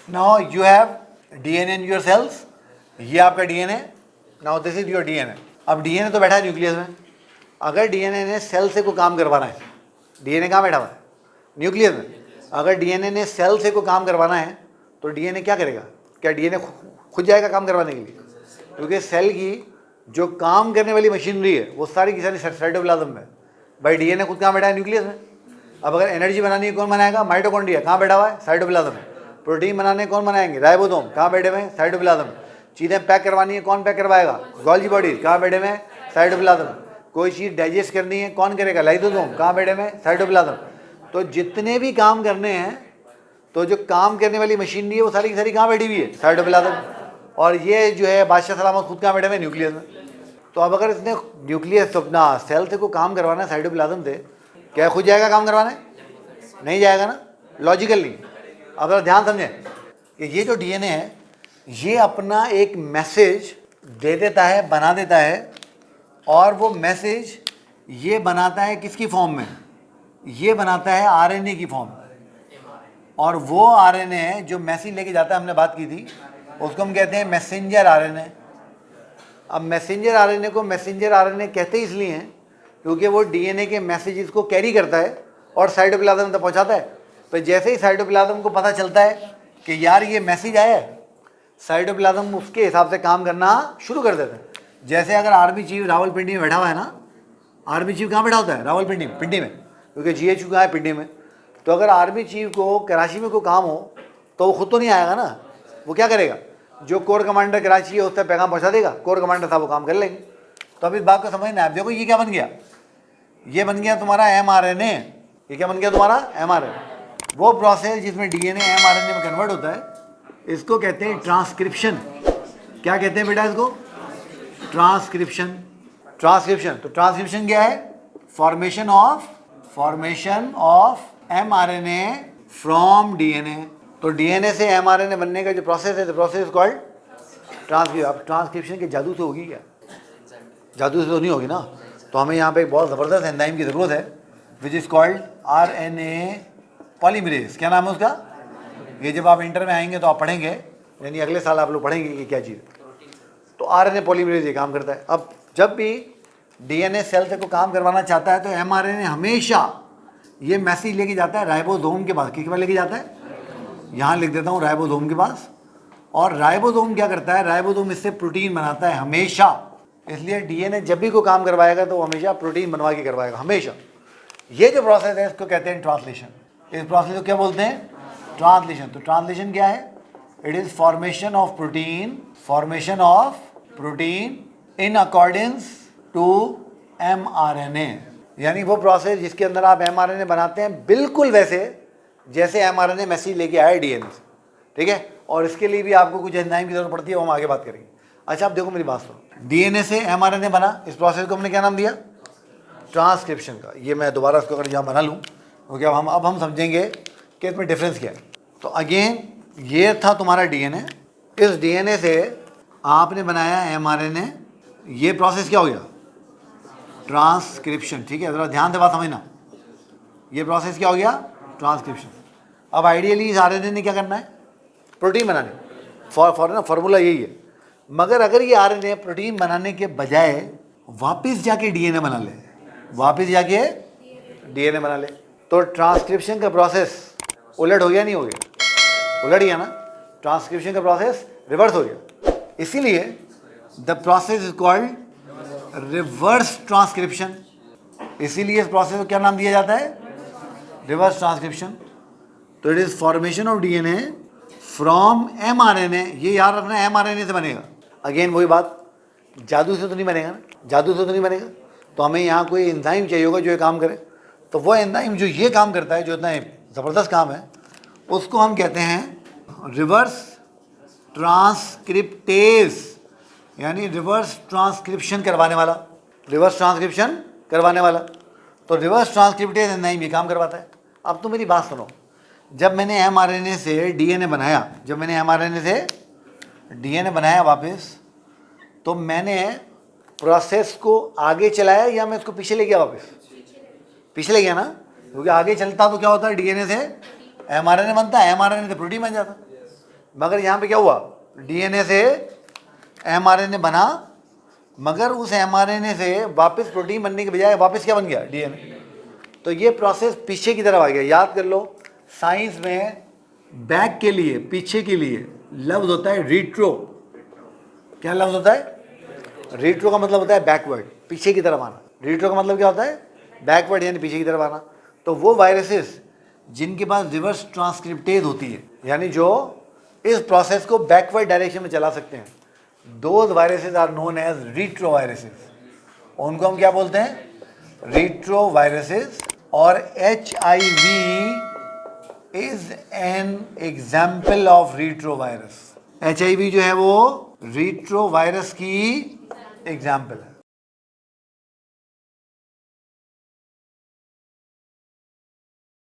Now you have DNA in your cells, ये आपका DNA, now this is your DNA. अब DNA तो बैठा है न्यूक्लियस में, अगर डीएनए ने सेल से कोई काम करवाना है, डीएनए कहाँ बैठा हुआ है? न्यूक्लियस में। अगर डीएनए ने सेल से कोई काम करवाना है तो डीएनए क्या करेगा? क्या डीएनए खुद जाएगा काम करवाने के लिए? क्योंकि सेल की जो काम करने वाली मशीनरी है वो सारी की सारी साइटोप्लाज्म में, भाई डीएनए खुद कहाँ बैठा है? न्यूक्लियस में। अब अगर एनर्जी बनानी है कौन बनाएगा? माइटोकॉन्ड्रिया, कहाँ बैठा हुआ है? साइटोप्लाज्म में। प्रोटीन बनाने कौन बनाएंगे? राइबोसोम, कहाँ बैठे हुए हैं? साइटोप्लाज्म में। चीज़ें पैक करवानी है कौन पैक करवाएगा? गोल्गी बॉडी, कहाँ बैठे हुए हैं? साइटोप्लाज्म में। कोई चीज़ डाइजेस्ट करनी है कौन करेगा? लाइसोसोम, कहाँ बैठे हुए हैं? साइटोप्लाज्म। तो जितने भी काम करने हैं, तो जो काम करने वाली मशीनरी है वो सारी की सारी कहाँ बैठी हुई है? साइटोप्लाज्म। और ये जो है बादशाह सलामत खुद कहाँ बैठे हुए हैं? न्यूक्लियस में। तो अब अगर इसने न्यूक्लियस अपना सेल से को काम करवाना है साइटोप्लाज्म से, क्या खुद जाएगा काम करवाने? नहीं जाएगा ना, लॉजिकल नहीं। अब अगर ध्यान समझें कि ये जो डीएनए है ये अपना एक मैसेज दे देता है, बना देता है, और वो मैसेज ये बनाता है किसकी फॉर्म में? ये बनाता है आरएनए की फॉर्म। और वो आरएनए जो मैसेज लेके जाता है, हमने बात की थी, उसको हम कहते हैं मैसेंजर आरएनए। अब मैसेंजर आरएनए को मैसेंजर आरएनए कहते ही इसलिए हैं क्योंकि वो डीएनए के मैसेजेस को कैरी करता है और साइटोप्लाज्म तक पहुंचाता है। तो जैसे ही साइटोप्लाज्म को पता चलता है कि यार ये मैसेज आया है, साइटोप्लाज्म उसके हिसाब से काम करना शुरू कर देता है। जैसे अगर आर्मी चीफ रावलपिंडी में बैठा हुआ है ना, आर्मी चीफ कहाँ बैठा होता है? रावलपिंडी में, पिंडी में, क्योंकि जीएचयू कहाँ है? पिंडी में। तो अगर आर्मी चीफ को कराची में कोई काम हो तो वो खुद तो नहीं आएगा ना, वो क्या करेगा? जो कोर कमांडर कराची है उससे पैगाम पहुँचा देगा, कोर कमांडर साहब वो काम कर लेंगे। तो अब इस बात को समझना है। आप देखो ये क्या बन गया? ये बन गया तुम्हारा एमआरएनए। ये क्या बन गया तुम्हारा? एमआरएनए। वो प्रोसेस जिसमें डीएनए एमआरएनए में कन्वर्ट होता है, इसको कहते हैं ट्रांसक्रिप्शन। क्या कहते हैं बेटा इसको? ट्रांसक्रिप्शन। ट्रांसक्रिप्शन, तो ट्रांसक्रिप्शन क्या है? Formation of mRNA from DNA. तो डीएनए से एमआरएनए बनने का जो प्रोसेस है, the process is called transcription. अब ट्रांसक्रिप्शन के जादू से होगी क्या? जादू से तो नहीं होगी ना। तो हमें यहाँ पे एक बहुत ज़बरदस्त एंजाइम की ज़रूरत है, which is called RNA polymerase. क्या नाम है उसका? ये जब आप इंटर में आएंगे तो आप पढ़ेंगे, यानी अगले साल आप लोग पढ़ेंगे कि क्या चीज़। तो आरएनए पॉलीमरेज ये काम करता है। अब जब भी डीएनए सेल से को काम करवाना चाहता है तो एमआरएनए हमेशा ये मैसेज लेके जाता है राइबोसोम के पास। किसके पास लेके जाता है? यहाँ लिख देता हूँ, राइबोसोम के पास। और राइबोसोम क्या करता है? राइबोसोम इससे प्रोटीन बनाता है हमेशा। इसलिए डीएनए जब भी कोई काम करवाएगा तो वो हमेशा प्रोटीन बनवा के करवाएगा, हमेशा। ये जो प्रोसेस है इसको कहते हैं ट्रांसलेशन। इस प्रोसेस को क्या बोलते हैं? ट्रांसलेशन। तो ट्रांसलेशन क्या है? It is formation of protein in accordance to mRNA. यानी वो प्रोसेस जिसके अंदर आप एमआरएनए बनाते हैं बिल्कुल वैसे जैसे एमआरएनए मैसेज लेके आया डीएनए से, ठीक है। और इसके लिए भी आपको कुछ एंजाइम की जरूरत पड़ती है, वो हम आगे बात करेंगे। अच्छा आप देखो मेरी बात सुनो, डीएनए से एमआरएनए बना, इस प्रोसेस को हमने क्या नाम दिया? ट्रांसक्रिप्शन का। ये मैं दोबारा इसको अगर यहाँ बना लूँ क्योंकि अब हम समझेंगे कि इसमें डिफरेंस क्या है। तो अगेन ये था तुम्हारा डीएनए, इस डीएनए से आपने बनाया एमआरएनए। ये प्रोसेस क्या हो गया? ट्रांसक्रिप्शन, ठीक है। ज़रा ध्यान से बात समझना, ये प्रोसेस क्या हो गया? ट्रांसक्रिप्शन। अब आइडियली इस आरएनए ने क्या करना है? प्रोटीन बनाने। फॉर्मूला यही है। मगर अगर ये आरएनए प्रोटीन बनाने के बजाय वापस जाके डीएनए बना ले, बना ले, तो ट्रांसक्रिप्शन का प्रोसेस उलट हो गया, नहीं हो गया? उलट गया ना। ट्रांसक्रिप्शन का प्रोसेस रिवर्स हो गया। इसीलिए the process is called reverse transcription. इसीलिए इस प्रोसेस को क्या नाम दिया जाता है? Reverse transcription. तो it is formation of DNA from mRNA. ये याद रखना, एमआरएनए से बनेगा। अगेन वही बात, जादू से तो नहीं बनेगा ना, तो हमें यहाँ कोई एंजाइम चाहिए होगा जो ये काम करे। तो वो एंजाइम जो ये काम करता है, जो इतना ज़बरदस्त काम है, उसको हम कहते हैं रिवर्स ट्रांसक्रिप्टेज, यानी रिवर्स ट्रांसक्रिप्शन करवाने वाला। तो रिवर्स ट्रांसक्रिप्टेज एंजाइम ये काम करवाता है। अब तो मेरी बात सुनो, जब मैंने एमआरएनए से डीएनए बनाया, वापस, तो मैंने प्रोसेस को आगे चलाया या मैं इसको पीछे ले गया? वापस पीछे ले गया ना, क्योंकि आगे चलता तो क्या होता है? डीएनए से एमआरएनए बनता है, एमआरएनए से प्रोटीन बन जाता। मगर यहाँ पे क्या हुआ, डीएनए से एमआरएनए बना, मगर उस एमआरएनए से वापस प्रोटीन बनने के बजाय वापस क्या बन गया, डीएनए। तो ये प्रोसेस पीछे की तरफ आ गया। याद कर लो, साइंस में बैक के लिए, पीछे के लिए लफ्ज होता है रीट्रो। क्या लफ्ज होता है? रीट्रो का मतलब होता है बैकवर्ड, पीछे की तरफ आना। रीट्रो का मतलब क्या होता है? बैकवर्ड, यानी पीछे की तरफ आना। तो वो वायरसेस जिनके पास रिवर्स ट्रांसक्रिप्टेज होती है, यानी जो इस प्रोसेस को बैकवर्ड डायरेक्शन में चला सकते हैं, those viruses are known as retro viruses. उनको हम क्या बोलते हैं? Retro viruses. और HIV is an example of retro virus. HIV जो है वो रीट्रो वायरस की एग्जाम्पल है।